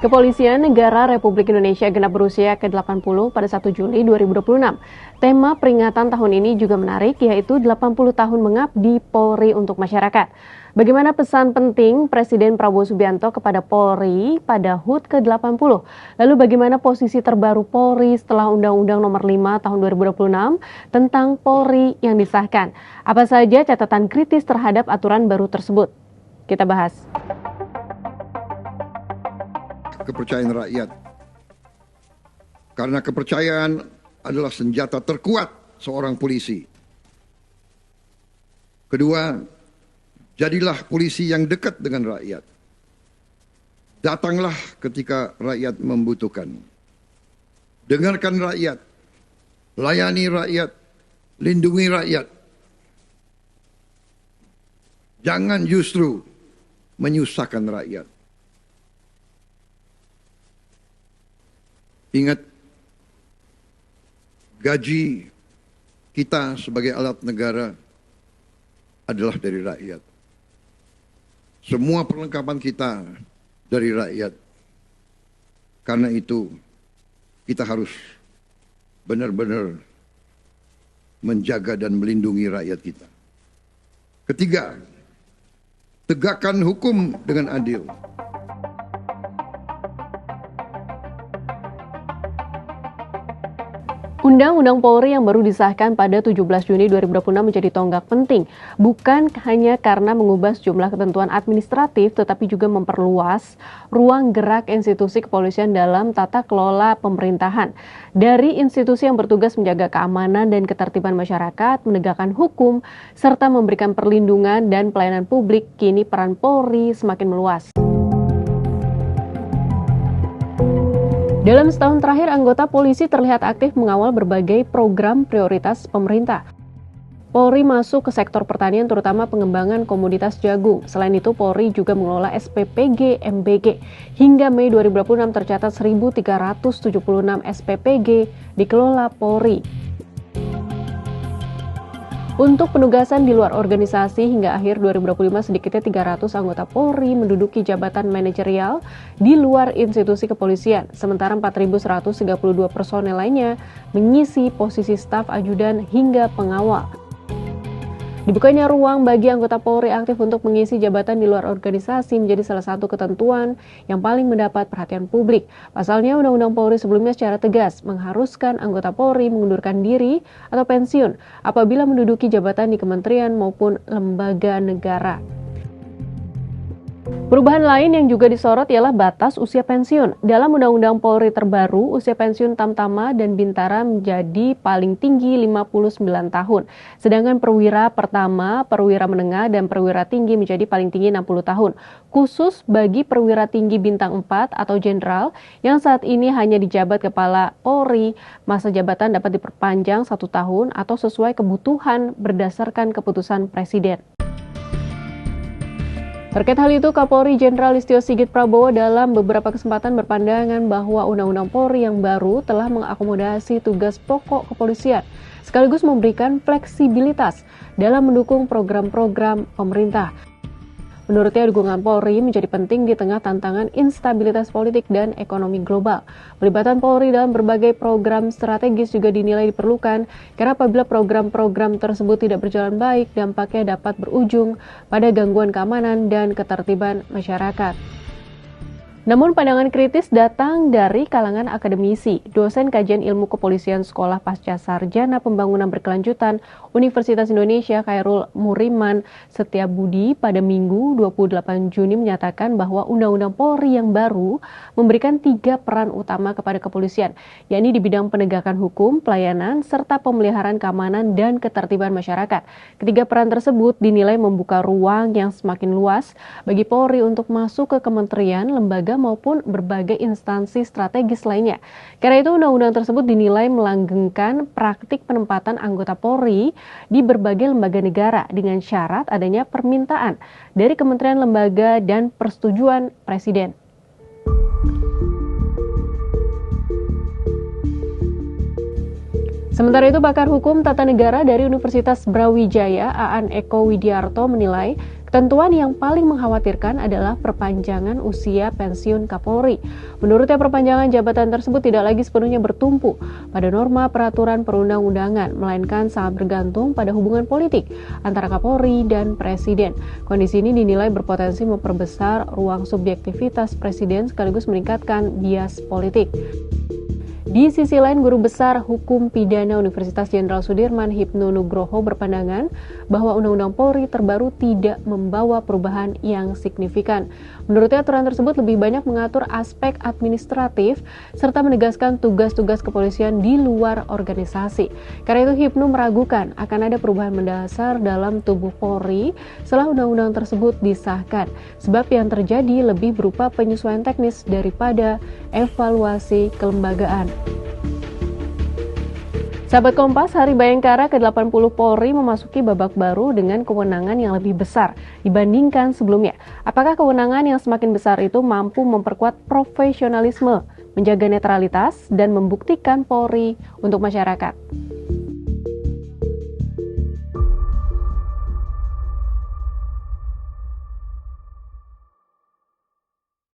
Kepolisian Negara Republik Indonesia genap berusia ke-80 pada 1 Juli 2026. Tema peringatan tahun ini juga menarik, yaitu 80 tahun mengabdi Polri untuk masyarakat. Bagaimana pesan penting Presiden Prabowo Subianto kepada Polri pada HUT ke-80? Lalu bagaimana posisi terbaru Polri setelah Undang-Undang Nomor 5 Tahun 2026 tentang Polri yang disahkan? Apa saja catatan kritis terhadap aturan baru tersebut? Kita bahas. Kepercayaan rakyat. Karena kepercayaan adalah senjata terkuat seorang polisi. Kedua, jadilah polisi yang dekat dengan rakyat. Datanglah ketika rakyat membutuhkan. Dengarkan rakyat, layani rakyat, lindungi rakyat. Jangan justru menyusahkan rakyat. Ingat, gaji kita sebagai alat negara adalah dari rakyat. Semua perlengkapan kita dari rakyat. Karena itu, kita harus benar-benar menjaga dan melindungi rakyat kita. Ketiga, tegakkan hukum dengan adil. Undang-Undang Polri yang baru disahkan pada 17 Juni 2026 menjadi tonggak penting, bukan hanya karena mengubah sejumlah ketentuan administratif, tetapi juga memperluas ruang gerak institusi kepolisian dalam tata kelola pemerintahan. Dari institusi yang bertugas menjaga keamanan dan ketertiban masyarakat, menegakkan hukum, serta memberikan perlindungan dan pelayanan publik, kini peran Polri semakin meluas. Dalam setahun terakhir, anggota polisi terlihat aktif mengawal berbagai program prioritas pemerintah. Polri masuk ke sektor pertanian, terutama pengembangan komoditas jagung. Selain itu, Polri juga mengelola SPPG MBG. Hingga Mei 2026 tercatat 1.376 SPPG dikelola Polri. Untuk penugasan di luar organisasi hingga akhir 2025 sedikitnya 300 anggota Polri menduduki jabatan manajerial di luar institusi kepolisian, sementara 4.132 personel lainnya mengisi posisi staf ajudan hingga pengawal. Dibukanya ruang bagi anggota Polri aktif untuk mengisi jabatan di luar organisasi menjadi salah satu ketentuan yang paling mendapat perhatian publik. Pasalnya, Undang-Undang Polri sebelumnya secara tegas mengharuskan anggota Polri mengundurkan diri atau pensiun apabila menduduki jabatan di kementerian maupun lembaga negara. Perubahan lain yang juga disorot ialah batas usia pensiun. Dalam Undang-Undang Polri terbaru, usia pensiun Tamtama dan Bintara menjadi paling tinggi 59 tahun. Sedangkan perwira pertama, perwira menengah, dan perwira tinggi menjadi paling tinggi 60 tahun. Khusus bagi perwira tinggi bintang 4 atau jenderal yang saat ini hanya dijabat Kepala Polri, masa jabatan dapat diperpanjang 1 tahun atau sesuai kebutuhan berdasarkan keputusan Presiden. Terkait hal itu, Kapolri Jenderal Listio Sigit Prabowo dalam beberapa kesempatan berpandangan bahwa Undang-Undang Polri yang baru telah mengakomodasi tugas pokok kepolisian, sekaligus memberikan fleksibilitas dalam mendukung program-program pemerintah. Menurutnya, dukungan Polri menjadi penting di tengah tantangan instabilitas politik dan ekonomi global. Pelibatan Polri dalam berbagai program strategis juga dinilai diperlukan, karena apabila program-program tersebut tidak berjalan baik, dampaknya dapat berujung pada gangguan keamanan dan ketertiban masyarakat. Namun pandangan kritis datang dari kalangan akademisi. Dosen Kajian Ilmu Kepolisian Sekolah Pasca Sarjana Pembangunan Berkelanjutan Universitas Indonesia Khairul Muriman Setiabudi pada Minggu 28 Juni menyatakan bahwa Undang-Undang Polri yang baru memberikan 3 peran utama kepada kepolisian, yakni di bidang penegakan hukum, pelayanan, serta pemeliharaan keamanan dan ketertiban masyarakat. Ketiga peran tersebut dinilai membuka ruang yang semakin luas bagi Polri untuk masuk ke kementerian, lembaga, maupun berbagai instansi strategis lainnya. Karena itu, undang-undang tersebut dinilai melanggengkan praktik penempatan anggota Polri di berbagai lembaga negara dengan syarat adanya permintaan dari kementerian, lembaga, dan persetujuan Presiden. Sementara itu, pakar hukum tata negara dari Universitas Brawijaya, Aan Eko Widiarto menilai ketentuan yang paling mengkhawatirkan adalah perpanjangan usia pensiun Kapolri. Menurutnya, perpanjangan jabatan tersebut tidak lagi sepenuhnya bertumpu pada norma peraturan perundang-undangan, melainkan sangat bergantung pada hubungan politik antara Kapolri dan Presiden. Kondisi ini dinilai berpotensi memperbesar ruang subjektivitas Presiden sekaligus meningkatkan bias politik. Di sisi lain, Guru Besar Hukum Pidana Universitas Jenderal Sudirman Hipnu Nugroho berpandangan bahwa Undang-Undang Polri terbaru tidak membawa perubahan yang signifikan. Menurutnya, aturan tersebut lebih banyak mengatur aspek administratif serta menegaskan tugas-tugas kepolisian di luar organisasi. Karena itu, Hipnu meragukan akan ada perubahan mendasar dalam tubuh Polri setelah undang-undang tersebut disahkan, sebab yang terjadi lebih berupa penyesuaian teknis daripada evaluasi kelembagaan. Sahabat Kompas, Hari Bayangkara ke-80 Polri memasuki babak baru dengan kewenangan yang lebih besar dibandingkan sebelumnya. Apakah kewenangan yang semakin besar itu mampu memperkuat profesionalisme, menjaga netralitas, dan membuktikan Polri untuk masyarakat?